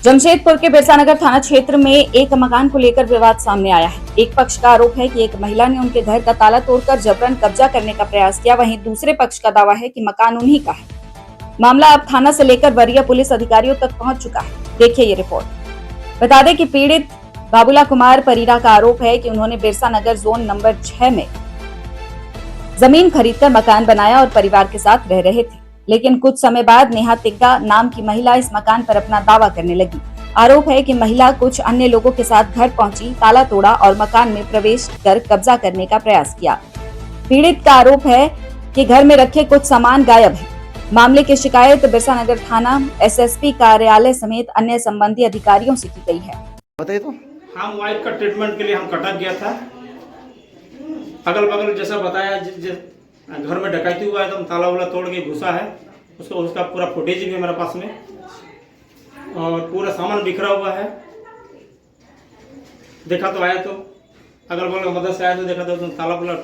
जमशेदपुर के बिरसानगर थाना क्षेत्र में एक मकान को लेकर विवाद सामने आया है। एक पक्ष का आरोप है कि एक महिला ने उनके घर का ताला तोड़कर जबरन कब्जा करने का प्रयास किया, वहीं दूसरे पक्ष का दावा है कि मकान उन्हीं का है। मामला अब थाना से लेकर वरीय पुलिस अधिकारियों तक पहुंच चुका है। देखिए ये रिपोर्ट। बता दें कि पीड़ित बाबूला कुमार परीरा का आरोप है कि उन्होंने बिरसानगर जोन नंबर 6 में जमीन खरीदकर मकान बनाया और परिवार के साथ रह रहे थे, लेकिन कुछ समय बाद नेहा तिग्गा नाम की महिला इस मकान पर अपना दावा करने लगी। आरोप है कि महिला कुछ अन्य लोगों के साथ घर पहुंची, ताला तोड़ा और मकान में प्रवेश कर कब्जा करने का प्रयास किया। पीड़ित का आरोप है कि घर में रखे कुछ सामान गायब है। मामले की शिकायत बिरसानगर थाना, एसएसपी कार्यालय समेत अन्य संबंधी अधिकारियों से की गई है। बताइए तो। हम वाइफ का ट्रीटमेंट के लिए हम कटक गया था। अगल बगल जैसा बताया घर में डकैती हुआ है, तो ताला वाला तोड़ के घुसा है। उसका पूरा फुटेज भी है मेरे पास में, और पूरा सामान बिखरा हुआ है। देखा तो आया तो अगल बगल मदद से आया तो देखा तो ताला वाला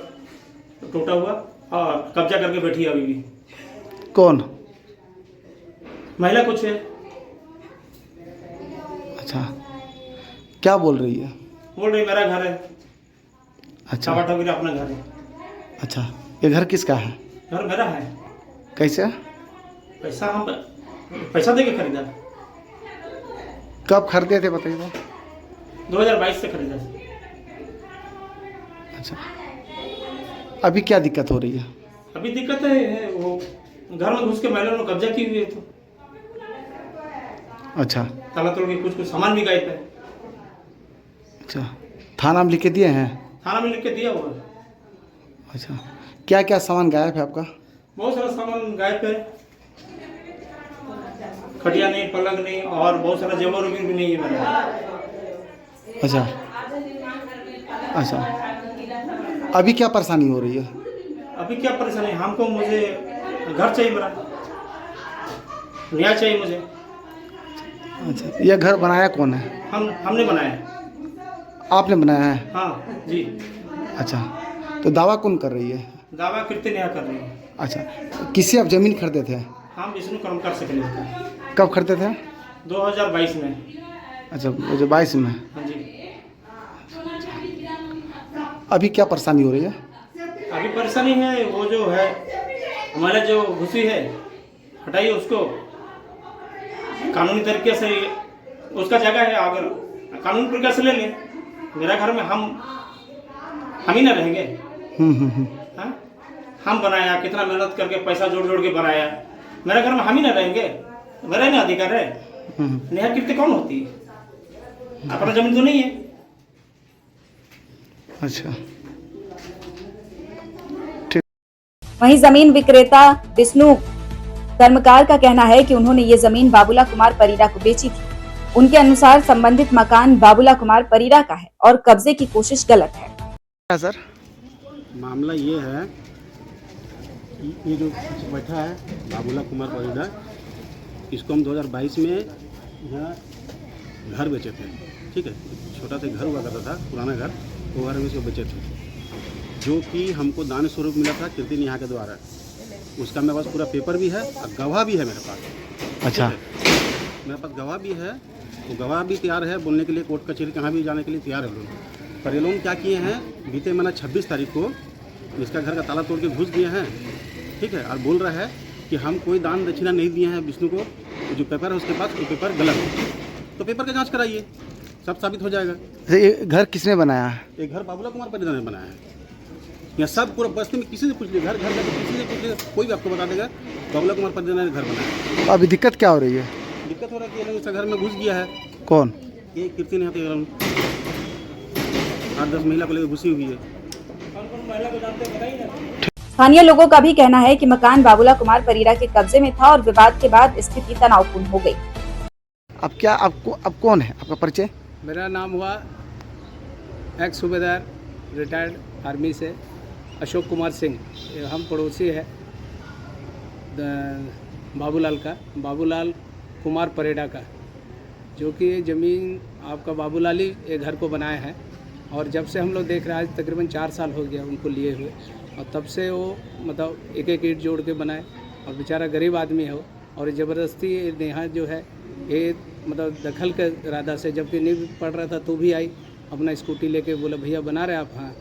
टूटा हुआ और कब्जा करके बैठी है। अभी भी कौन महिला कुछ है। अच्छा, क्या बोल रही है? बोल रही मेरा घर है। अच्छा, अपना घर है। अच्छा, ये घर किसका है? घर मेरा है। कैसे? पैसा हम पैसा दे के खरीदा। कब खरीदे थे बताइए तो। 2022 से खरीदा। अच्छा, अभी क्या दिक्कत हो रही है? अभी दिक्कत है वो घर में घुस के महिला ने कब्जा की हुई है। तो अच्छा, ताला तोड़ के कुछ सामान भी गायब है। अच्छा, थाना में लिख के दिए हैं? थाना में लिख के दिया हुआ है। अच्छा, क्या क्या सामान गायब है आपका? बहुत सारा सामान गायब है। खटिया नहीं, पलंग नहीं, और बहुत सारा जेवर भी नहीं है मेरा। अच्छा, अच्छा, अभी क्या परेशानी हो रही है? अभी क्या परेशानी है? हमको मुझे घर चाहिए, मेरा न्याय चाहिए मुझे। अच्छा, यह घर बनाया कौन है? हमने बनाया है। आपने बनाया है? हाँ जी। अच्छा, तो दावा कौन कर रही है? दावा कीर्ति नेहा कर रही है। अच्छा, किसी आप जमीन खरीदे थे? हम विष्णु कर्म कर सके। कब खरीदे थे? 2022 में। अच्छा, 2022 में। हाँ जी। अभी क्या परेशानी हो रही है? अभी परेशानी है वो जो है हमारे जो घुसी है, हटाइए उसको कानूनी तरीके से। उसका जगह है, अगर कानूनी तरीके से ले लें। मेरा घर में हम ही ना रहेंगे। हाँ, हम बनाया, कितना मेहनत करके पैसा जोड़ जोड़ के बनाया। मेरे घर में हम ही ना रहेंगे? मेरा ना अधिकार है। नेहा कीर्ति कौन होती है? अपना जमीन तो नहीं है। अच्छा, वहीं जमीन विक्रेता विष्णु कर्मकार का कहना है कि उन्होंने ये जमीन बाबूला कुमार परीरा को बेची थी। उनके अनुसार संबंधित मकान बाबूला कुमार परीरा का है और कब्जे की कोशिश गलत है। क्या सर? मामला ये है कि ये जो बैठा है बाबूला कुमार परीरा, इसको हम 2022 में यहाँ घर बेचे थे। ठीक है, छोटा सा घर हुआ करता था, पुराना घर, वो घर में इसको बेचे थे, जो कि हमको दान स्वरूप मिला था कीर्ति नेहा के द्वारा। उसका मेरे पास पूरा पेपर भी है और गवाह भी है मेरे पास। अच्छा, मेरे पास गवाह भी है, वो गवाह भी तैयार है बोलने के लिए, कोर्ट कचहरी कहाँ भी जाने के लिए तैयार है लोग। पर ये लोग क्या किए हैं, बीते महीना 26 तारीख को इसका घर का ताला तोड़ के घुस गए हैं। ठीक है, और बोल रहा है कि हम कोई दान दक्षिणा नहीं दिए हैं विष्णु को। जो पेपर है उसके पास, वो पेपर गलत है। तो पेपर का जांच कराइए, सब साबित हो जाएगा। ये घर किसने बनाया है? एक घर बाबूला कुमार परीरा ने बनाया है। यहाँ सब पूरा बस्ती में किसी से पूछ लीजिए, घर घर किसी से पूछ लीजिए, कोई भी आपको बता देगा बाबूला कुमार परीरा ने घर बनाया है। तो अभी दिक्कत क्या हो रही है? दिक्कत हो रहा है कि ये लोग इसका घर में घुस गया है। कौन? ये कीर्ति नेहा 8-10 महिला को लेकर घुसी हुई है। स्थानीय लोगों का भी कहना है कि मकान बाबूला कुमार परीरा के कब्जे में था और विवाद के बाद स्थिति तनावपूर्ण हो गई। अब क्या अब कौन है आपका परिचय? मेरा नाम हुआ एक्स सूबेदार रिटायर्ड आर्मी से अशोक कुमार सिंह। हम पड़ोसी है बाबूलाल का, बाबूलाल कुमार परेड़ा का, जो कि ये ज़मीन आपका बाबूलाल ही ये घर को बनाया है। और जब से हम लोग देख रहे हैं, आज तकरीबन 4 साल हो गया उनको लिए हुए, और तब से वो मतलब एक एक ईंट जोड़ के बनाए, और बेचारा गरीब आदमी है वो, और ज़बरदस्ती नेहा जो है ये मतलब दखल के इरादा से, जबकि नहीं पढ़ रहा था तो भी आई अपना स्कूटी लेके, बोला भैया बना रहे आप? हाँ।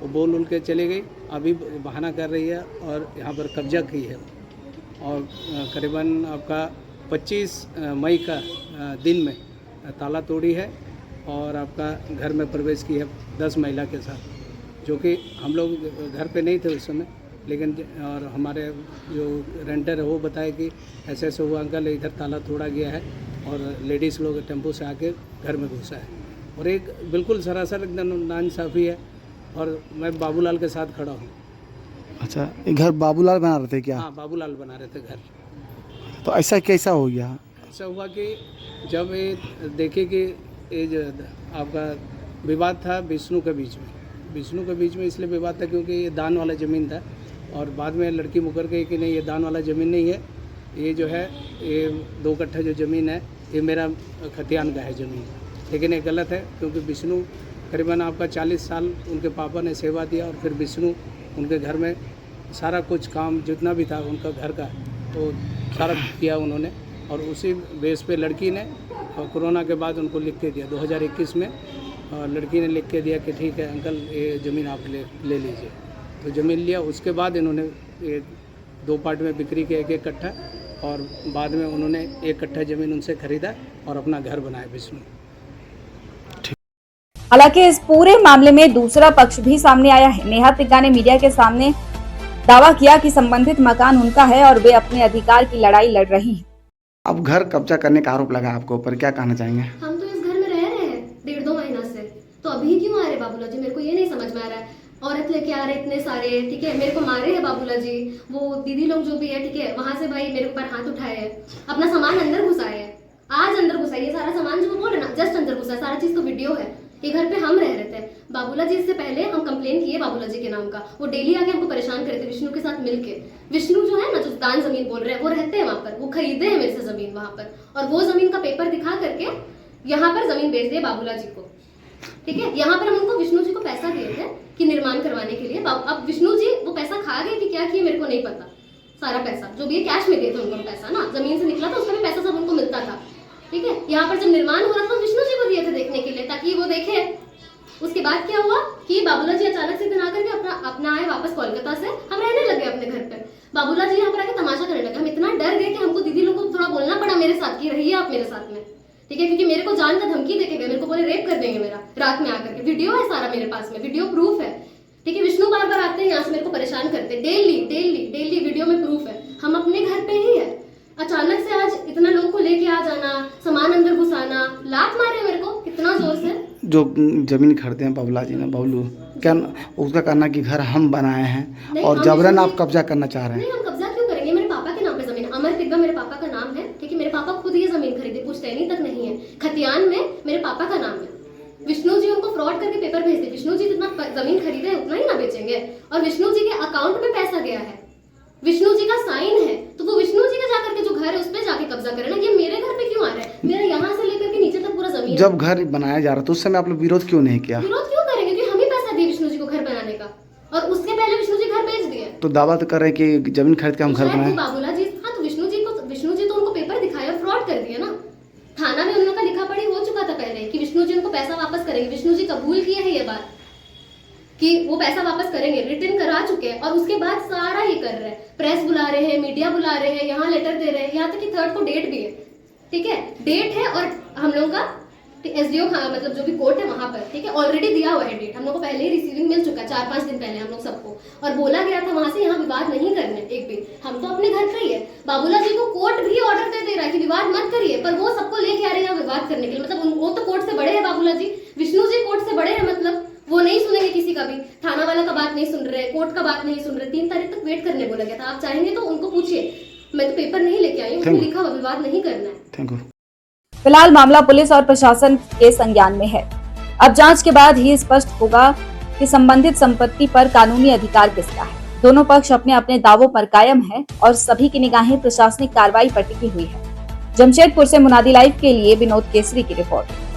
वो बोल के चली गई। अभी बहाना कर रही है और यहाँ पर कब्जा की है और करीबन आपका 25 मई का दिन में ताला तोड़ी है और आपका घर में प्रवेश की है 10 महिला के साथ, जो कि हम लोग घर पे नहीं थे उस समय, लेकिन और हमारे जो रेंटर है वो बताए कि ऐसे ऐसे हुआ अंकल, इधर ताला तोड़ा गया है और लेडीज़ लोग टेम्पो से आके घर में घुसा है। और एक बिल्कुल सरासर एकदम नाइंसाफ़ी है और मैं बाबूलाल के साथ खड़ा हूँ। अच्छा, ये घर बाबूलाल बना रहे थे क्या? हाँ, बाबूलाल बना रहे थे घर। तो ऐसा कैसा हो गया? ऐसा हुआ कि जब ये देखे कि ये जो आपका विवाद था विष्णु के बीच में, इसलिए विवाद था क्योंकि ये दान वाला ज़मीन था और बाद में लड़की मुकर गई कि नहीं, ये दान वाला ज़मीन नहीं है, ये जो है ये 2 कट्ठा जो ज़मीन है ये मेरा खतियान का है ज़मीन। लेकिन ये गलत है क्योंकि विष्णु करीबन आपका 40 साल उनके पापा ने सेवा दिया और फिर विष्णु उनके घर में सारा कुछ काम जितना भी था उनका घर का तो सारा किया उन्होंने। और उसी बेस पे लड़की ने कोरोना के बाद उनको लिख के दिया 2021 में, और लड़की ने लिख के दिया कि ठीक है अंकल ये ज़मीन आप ले लीजिए। तो ज़मीन लिया, उसके बाद इन्होंने ये 2 पार्ट में बिक्री किया, 1-1 कट्ठा, और बाद में उन्होंने 1 कट्ठा ज़मीन उनसे खरीदा और अपना घर बनाया विष्णु। हालांकि इस पूरे मामले में दूसरा पक्ष भी सामने आया है। नेहा तिग्गा ने मीडिया के सामने दावा किया कि संबंधित मकान उनका है और वे अपने अधिकार की लड़ाई लड़ रही हैं। अब घर कब्जा करने का आरोप लगा आपके ऊपर, क्या कहना चाहेंगे? हम तो इस घर में रह रहे हैं 1.5-2 महीना से, तो अभी क्यों आ रहे बाबूला जी? मेरे को ये नहीं समझ में आ रहा है। औरत लेके आ रहे इतने सारे, ठीक है, मेरे को मारे हैं बाबूला जी, वो दीदी लोग जो भी है, ठीक है, वहां से भाई मेरे ऊपर हाथ उठाए हैं, अपना सामान अंदर घुसाए हैं, आज अंदर घुसाए, ये सारा सामान जो वो बोल रहे ना जस्ट अंदर घुसा है, सारा चीज तो वीडियो है। ये घर पे हम रह रहे थे, बाबूला जी से पहले हम कंप्लेन किए बाबूला जी के नाम का, वो डेली आके हमको परेशान करते विष्णु के साथ मिलके। विष्णु जो है ना, जो दान जमीन बोल रहे हैं, वो रहते हैं वहां पर, वो खरीदे हैं मेरे से जमीन वहां पर, और वो जमीन का पेपर दिखा करके यहाँ पर जमीन बेच दिए बाबूला जी को, ठीक है। यहाँ पर हम उनको विष्णु जी को पैसा दिए थे कि निर्माण करवाने के लिए। अब विष्णु जी वो पैसा खा गए कि क्या किए मेरे को नहीं पता। सारा पैसा जो भी है कैश में दिए थे उनको, पैसा ना जमीन से निकला था, उसका भी पैसा सब उनको मिलता था, ठीक है। यहाँ पर जब निर्माण हो रहा था विष्णु जी को दिए थे देखने के लिए, ताकि वो देखे। उसके बाद क्या हुआ कि बाबूला जी अचानक से दिन आकर के अपना आए वापस कोलकाता से, हम रहने लगे अपने घर पे। बाबूला जी यहाँ पर आके तमाशा करने लगे। हम इतना डर गए कि हमको दीदी लोग को थोड़ा बोलना पड़ा मेरे साथ कि रहिए आप मेरे साथ में, ठीक है, क्योंकि मेरे को जान का धमकी देके गए, मेरे को बोले रेप कर देंगे मेरा, रात में आकर के। वीडियो है सारा मेरे पास में, वीडियो प्रूफ है, ठीक है। विष्णु बार बार आते हैं यहाँ से मेरे को परेशान करते, डेली वीडियो में प्रूफ है। हम अपने घर पे ही है, अचानक से आज इतना लोग को लेके आ जाना, सामान अंदर घुसाना, लात मारे मेरे को कितना जोर से। जो जमीन खरीदे हैं बाबूला जी ने, बाबूलू क्या उसका कहना कि घर हम बनाए हैं और जबरन आप कब्जा करना चाह रहे हैं? नहीं, हम कब्जा क्यों करेंगे? मेरे पापा के नाम पे जमीन, अमर तिग्गा मेरे पापा का नाम है, ठीक है। मेरे पापा खुद ये जमीन खरीदे, पुश्तैनी तक नहीं है, खतियान में मेरे पापा का नाम है। विष्णु जी उनको फ्रॉड करके पेपर भेज दे। विष्णु जी जितना जमीन खरीदे उतना ही ना बेचेंगे, और विष्णु जी के अकाउंट में पैसा गया है, विष्णु जी का साइन है, तो वो विष्णु जी का जाकर के जो घर है उस पे जाके कब्जा करे ना। ये मेरे घर पे क्यों आ रहा है? मेरा यहाँ से लेकर के नीचे तक पूरा जमीन। जब घर बनाया जा रहा था उस समय आप लोग विरोध क्यों नहीं किया? विरोध क्यों करेंगे? क्योंकि हम ही पैसा दिए विष्णु जी को घर बनाने का, और उसके पहले विष्णु जी घर बेच दिए। तो दावा तो कर रहे हैं कि जमीन खरीद के हम घर बनाए। बाबूला जी, हाँ, तो विष्णु जी तो उनको पेपर दिखाए और फ्रॉड कर दिया ना। थाना में उन लोगों का लिखा पढ़ी हो चुका था पहले कि विष्णु जी उनको पैसा वापस करेंगे। विष्णु जी कबूल किए हैं ये बात कि वो पैसा वापस करेंगे, रिटर्न करा चुके हैं, और उसके बाद सारा ये कर रहे हैं, प्रेस बुला रहे हैं, मीडिया बुला रहे हैं, यहाँ लेटर दे रहे हैं, यहाँ तक कि 3rd को डेट भी है, ठीक है, डेट है। और हम लोगों का SDO मतलब जो भी कोर्ट है वहां पर, ठीक है, ऑलरेडी दिया हुआ है डेट, हम लोग को पहले ही रिसीविंग मिल चुका है 4-5 दिन पहले हम लोग सबको, और बोला गया था वहां से यहाँ विवाद नहीं करने एक भी। हम तो अपने घर पे ही है। बाबूला जी को कोर्ट भी ऑर्डर दे रहा है कि विवाद मत करिए, पर वो सबको लेके आ रहे हैं यहाँ विवाद करने के लिए। मतलब वो तो कोर्ट से बड़े हैं बाबूला जी, विष्णु जी कोर्ट से बड़े हैं, मतलब वो नहीं सुनेंगे किसी का भी। थाना वाला का बात नहीं सुन रहे, कोर्ट का बात नहीं सुन रहे। 3 तारीख तक वेट करने बोला गया था। आप चाहेंगे तो उनको पूछिए, मैं तो पेपर नहीं लेके आई हूँ, उसमें लिखा हुआ विवाद नहीं करना है। Thank you. फिलहाल मामला पुलिस और प्रशासन के संज्ञान में है। अब जांच के बाद ही स्पष्ट होगा कि संबंधित संपत्ति पर कानूनी अधिकार किसका है। दोनों पक्ष अपने अपने दावों पर कायम है और सभी की निगाहें प्रशासनिक कार्रवाई पर टिकी हुई है। जमशेदपुर से मुनादी लाइव के लिए विनोद केसरी की रिपोर्ट।